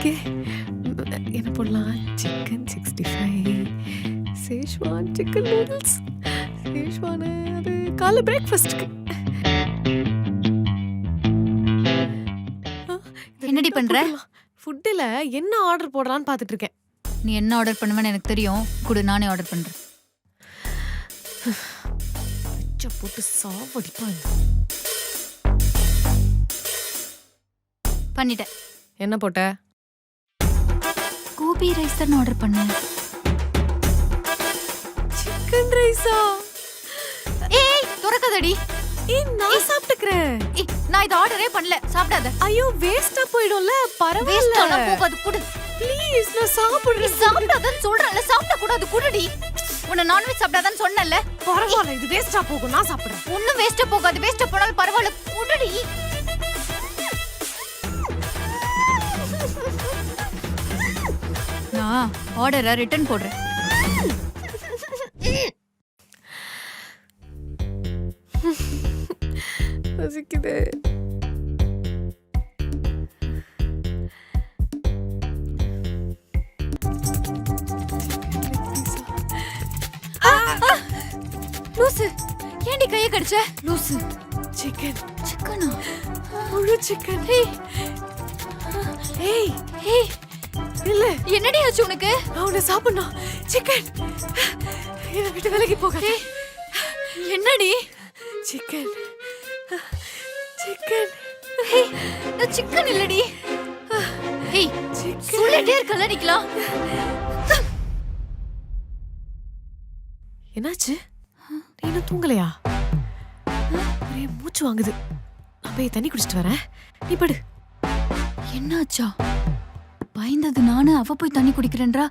இருக்கே. என்ன போடலாம்? Chicken 65, Schezwan chicken noodles. Schezwan அது காலை பிரேக்ஃபாஸ்ட்க்கு. என்னடி பண்ற? ஃபுட்டில் என்ன ஆர்டர் போடலான்னு பார்த்துட்டு இருக்கேன். நீ என்ன ஆர்டர் பண்ணுவேன்னு எனக்கு தெரியும். கூட நானே ஆர்டர் பண்றேன். போட்டு சாவடிப்பாங்க. பண்ணிட்டேன். என்ன போட்ட? கோபி ரைஸ் தான் ஆர்டர் பண்ணேன். சிக்கன் ரைஸா? ஏய் துறக்காதடி. நான் சாப்பிட்டுக்கிறேன். நான் இது ஆர்டரே பண்ணல. சாப்பிடாத. ஐயோ வேஸ்டா போய்டும்ல. பரவாயில்ல. வேஸ்டா போகாது குடு. ப்ளீஸ் நான் சாப்பிடுறேன். சாப்பிடாதன்னு சொல்றேன்ல. சாப்பிட கூடாது குடுடி. உன்னை நான்வெஜ் சாப்பிடாதன்னு சொன்னேன்ல. பரவாயில்ல இது வேஸ்டா போகும். நான் சாப்பிடுறேன். ஒண்ணும் வேஸ்டா போகாது. வேஸ்டா போனாலும் பரவாயில்ல குடுடி. நான் ஆர்டரை ரிட்டர்ன் போடுறேன். பசிக்குது. லூசு ஏண்டி கையை கடிச்ச? லூசு. சிக்கன். சிக்கனா? முழு சிக்கன். ஏய் ஏய் இல்ல. என்னடி ஆச்சு உனக்கு? நான் உன்னை சாப்பிடணும். சிக்கன். என்னை விட்டு விலகி போகாத. என்னடி? சிக்கன். சிக்கன். ஏய் நான் சிக்கன் இல்லடி. ஏய் சொல்லிட்டே இருக்கல நிக்கலாம். என்னாச்சு? நீ இன்னும் தூங்கலையா? ஒரே மூச்சு வாங்குது. நான் போய் தண்ணி குடிச்சிட்டு வரேன். நீ படு. என்னாச்சா? பயந்தது நானு. அவ போய் தண்ணி குடிக்கிறேன்றா.